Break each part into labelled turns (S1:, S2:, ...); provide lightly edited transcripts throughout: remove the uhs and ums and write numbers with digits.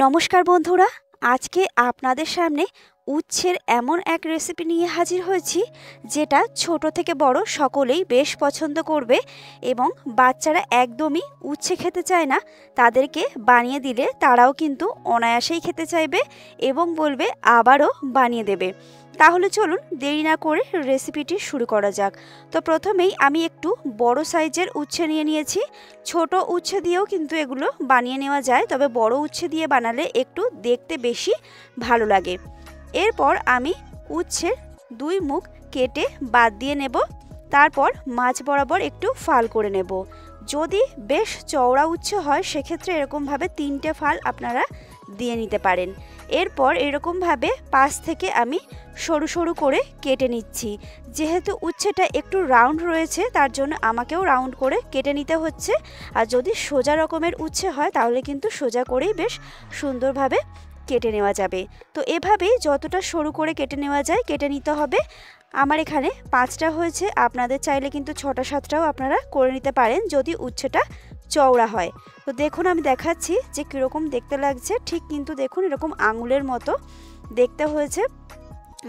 S1: নমস্কার বন্ধুরা, আজকে আপনাদের সামনে উচ্ছের এমন এক রেসিপি নিয়ে হাজির হয়েছি যেটা ছোট থেকে বড় সকলেই বেশ পছন্দ করবে এবং বাচ্চারা একদমই উচ্ছে খেতে চায় না, তাদেরকে বানিয়ে দিলে তারাও কিন্তু অনায়াসেই খেতে চাইবে এবং বলবে আবারও বানিয়ে দেবে। তাহলে চলুন দেরি না করে রেসিপিটি শুরু করা যাক। তো প্রথমেই আমি একটু বড় সাইজের উচ্ছে নিয়েছি। ছোট উচ্ছে দিয়েও কিন্তু এগুলো বানিয়ে নেওয়া যায়, তবে বড় উচ্ছে দিয়ে বানালে একটু দেখতে বেশি ভালো লাগে। এরপর আমি উচ্ছের দুই মুখ কেটে বাদ দিয়ে নেব, তারপর মাঝ বরাবর একটু ফাল করে নেব। যদি বেশ চওড়া উচ্ছে হয় সেক্ষেত্রে এরকমভাবে 3টে ফাল আপনারা দিয়ে নিতে পারেন। এরপর এরকমভাবে পাশ থেকে আমি সরু সরু করে কেটে নিচ্ছি। যেহেতু উচ্ছেটা একটু রাউন্ড রয়েছে তার জন্য আমাকেও রাউন্ড করে কেটে নিতে হচ্ছে। আর যদি সোজা রকমের উচ্ছে হয় তাহলে কিন্তু সোজা করেই বেশ সুন্দরভাবে কেটে নেওয়া যাবে। তো এভাবেই যতটা সরু করে কেটে নেওয়া যায় কেটে নিতে হবে। আমার এখানে 5টা হয়েছে, আপনাদের চাইলে কিন্তু 6টা 7টাও আপনারা করে নিতে পারেন যদি উচ্ছেটা চওড়া হয়। তো দেখুন আমি দেখাচ্ছি যে কীরকম দেখতে লাগছে। ঠিক কিন্তু দেখুন এরকম আঙুলের মতো দেখতে হয়েছে।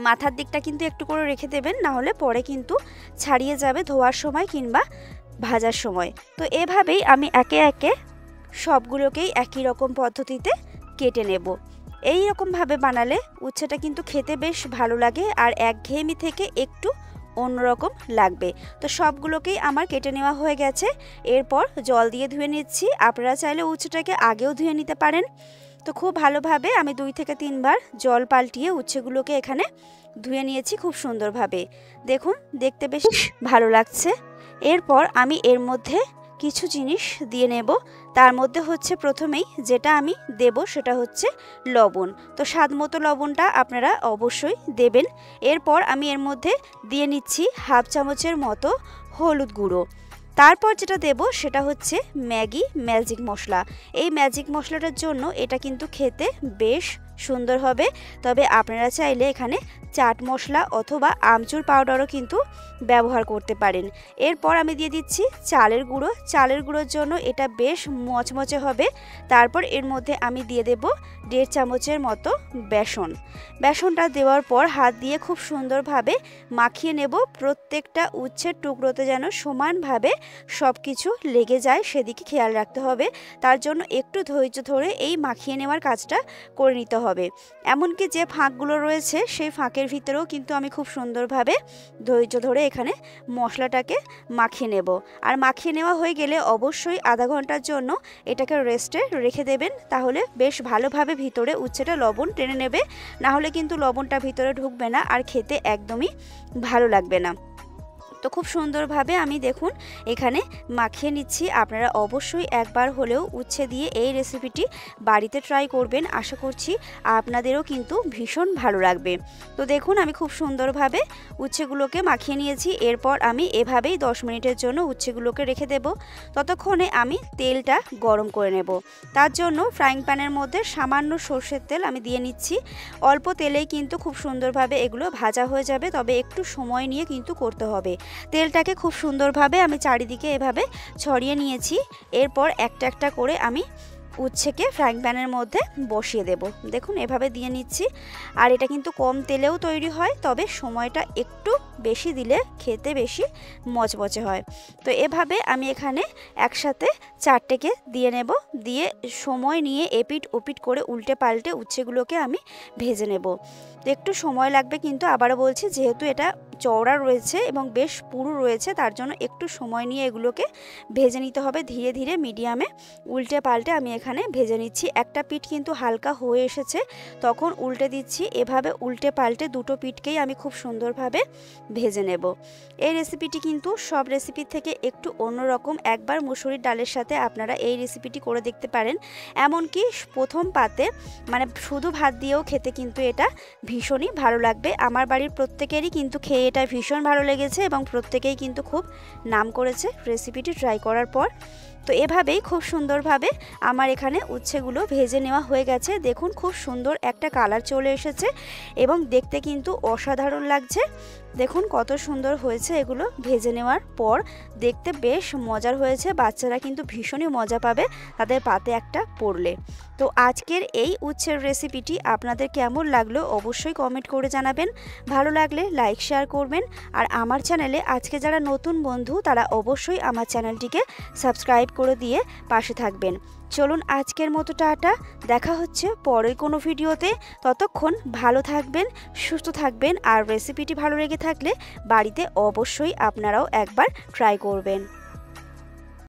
S1: মাথার দিকটা কিন্তু একটু করে রেখে দেবেন, না হলে পরে কিন্তু ছাড়িয়ে যাবে ধোয়ার সময় কিংবা ভাজার সময়। তো এভাবেই আমি একে একে সবগুলোকেই একই রকম পদ্ধতিতে কেটে নেব। এই রকমভাবে বানালে উচ্ছেটা কিন্তু খেতে বেশ ভালো লাগে আর একঘেয়েমি থেকে একটু অন্যরকম লাগবে। তো সবগুলোকেই আমার কেটে নেওয়া হয়ে গেছে। এরপর জল দিয়ে ধুয়ে নিচ্ছি। আপনারা চাইলে উচ্ছেটাকে আগেও ধুয়ে নিতে পারেন। তো খুব ভালোভাবে আমি 2 থেকে 3 বার জল পাল্টিয়ে উচ্ছেগুলোকে এখানে ধুয়ে নিয়েছি খুব সুন্দরভাবে। দেখুন দেখতে বেশ ভালো লাগছে। এরপর আমি এর মধ্যে কিছু জিনিস দিয়ে নেব। তার মধ্যে হচ্ছে প্রথমেই যেটা আমি দেব সেটা হচ্ছে লবণ। তো স্বাদ মতো লবণটা আপনারা অবশ্যই দেবেন। এরপর আমি এর মধ্যে দিয়ে নিচ্ছি হাফ চামচের মতো হলুদ গুঁড়ো। তারপর যেটা দেব সেটা হচ্ছে ম্যাগি ম্যাজিক মশলা। এই ম্যাজিক মশলাটার জন্য এটা কিন্তু খেতে বেশ সুন্দর হবে। তবে আপনারা চাইলে এখানে চাট মশলা অথবা আমচুর পাউডারও কিন্তু ব্যবহার করতে পারেন। এরপর আমি দিয়ে দিচ্ছি চালের গুঁড়ো। চালের গুঁড়োর জন্য এটা বেশ মচমচে হবে। তারপর এর মধ্যে আমি দিয়ে দেব 1.5 চামচের মতো বেসন। বেসনটা দেওয়ার পর হাত দিয়ে খুব সুন্দরভাবে মাখিয়ে নেব। প্রত্যেকটা উচ্ছের টুকরোতে যেন সমানভাবে সব কিছু লেগে যায় সেদিকে খেয়াল রাখতে হবে। তার জন্য একটু ধৈর্য ধরে এই মাখিয়ে নেওয়ার কাজটা করে নিতে হবে। এমনকি যে ফাঁকগুলো রয়েছে সেই ফাঁকের ভিতরেও কিন্তু আমি খুব সুন্দরভাবে ধৈর্য ধরে এখানে মশলাটাকে মাখিয়ে নেব। আর মাখিয়ে নেওয়া হয়ে গেলে অবশ্যই আধা ঘন্টার জন্য এটাকে রেস্টে রেখে দেবেন। তাহলে বেশ ভালোভাবে ভিতরে উচ্ছেটা লবণ টেনে নেবে, না হলে কিন্তু লবণটা ভিতরে ঢুকবে না আর খেতে একদমই ভালো লাগবে না। তো খুব সুন্দরভাবে আমি দেখুন এখানে মাখিয়ে নিচ্ছি। আপনারা অবশ্যই একবার হলেও উচ্ছে দিয়ে এই রেসিপিটি বাড়িতে ট্রাই করবেন। আশা করছি আপনাদেরও কিন্তু ভীষণ ভালো লাগবে। তো দেখুন আমি খুব সুন্দরভাবে উচ্ছেগুলোকে মাখিয়ে নিয়েছি। এরপর আমি এভাবেই 10 মিনিটের জন্য উচ্ছেগুলোকে রেখে দেব। ততক্ষণে আমি তেলটা গরম করে নেব। তার জন্য ফ্রাইং প্যানের মধ্যে সামান্য সর্ষের তেল আমি দিয়ে নিচ্ছি। অল্প তেলেই কিন্তু খুব সুন্দরভাবে এগুলো ভাজা হয়ে যাবে, তবে একটু সময় নিয়ে কিন্তু করতে হবে। তেলটাকে খুব সুন্দরভাবে আমি চারিদিকে এভাবে ছড়িয়ে নিয়েছি। এরপর একটা একটা করে আমি উচ্ছেকে ফ্রাইং প্যানের মধ্যে বসিয়ে দেব। দেখুন এভাবে দিয়ে নিচ্ছি। আর এটা কিন্তু কম তেলেও তৈরি হয়, তবে সময়টা একটু বেশি দিলে খেতে বেশি মচমচে হয়। তো এভাবে আমি এখানে একসাথে 4টেকে দিয়ে নেব। দিয়ে সময় নিয়ে এপিট ওপিট করে উল্টে পাল্টে উচ্ছেগুলোকে আমি ভেজে নেব। তো একটু সময় লাগবে, কিন্তু আবারও বলছি যেহেতু এটা চওড়া রয়েছে এবং বেশ পুরু রয়েছে তার জন্য একটু সময় নিয়ে এগুলোকে ভেজে নিতে হবে। ধীরে ধীরে মিডিয়ামে উল্টে পাল্টে আমি এখানে ভেজে নিচ্ছি। একটা পিঠ কিন্তু হালকা হয়ে এসেছে তখন উল্টে দিচ্ছি। এভাবে উল্টে পাল্টে দুটো পিঠকেই আমি খুব সুন্দরভাবে ভেজে নেব। এই রেসিপিটি কিন্তু সব রেসিপির থেকে একটু অন্যরকম। একবার মুসুরির ডালের সাথে আপনারা এই রেসিপিটি করে দেখতে পারেন। এমনকি প্রথম পাতে মানে শুধু ভাত দিয়েও খেতে কিন্তু এটা ভীষণই ভালো লাগবে। আমার বাড়ির প্রত্যেকেরই কিন্তু খেয়ে এটা ভীষণ ভালো লেগেছে এবং প্রত্যেকেই কিন্তু খুব নাম করেছে রেসিপিটি ট্রাই করার পর। তো এভাবেই খুব সুন্দরভাবে আমার এখানে উচ্ছেগুলো ভেজে নেওয়া হয়ে গেছে। দেখুন খুব সুন্দর একটা কালার চলে এসেছে এবং দেখতে কিন্তু অসাধারণ লাগছে। দেখুন কত সুন্দর হয়েছে এগুলো ভেজে নেওয়ার পর, দেখতে বেশ মজার হয়েছে। বাচ্চারা কিন্তু ভীষণই মজা পাবে তাদের পাতে একটা পড়লে। তো আজকের এই উচ্ছের রেসিপিটি আপনাদের কেমন লাগলো অবশ্যই কমেন্ট করে জানাবেন। ভালো লাগলে লাইক শেয়ার করবেন। আর আমার চ্যানেলে আজকে যারা নতুন বন্ধু তারা অবশ্যই আমার চ্যানেলটিকে সাবস্ক্রাইব করে দিয়ে পাশে থাকবেন। চলুন আজকের মতো টাটা, দেখা হচ্ছে পরের কোনো ভিডিওতে। ততক্ষণ ভালো থাকবেন, সুস্থ থাকবেন। আর রেসিপিটি ভালো লেগে থাকলে বাড়িতে অবশ্যই আপনারাও একবার ট্রাই করবেন।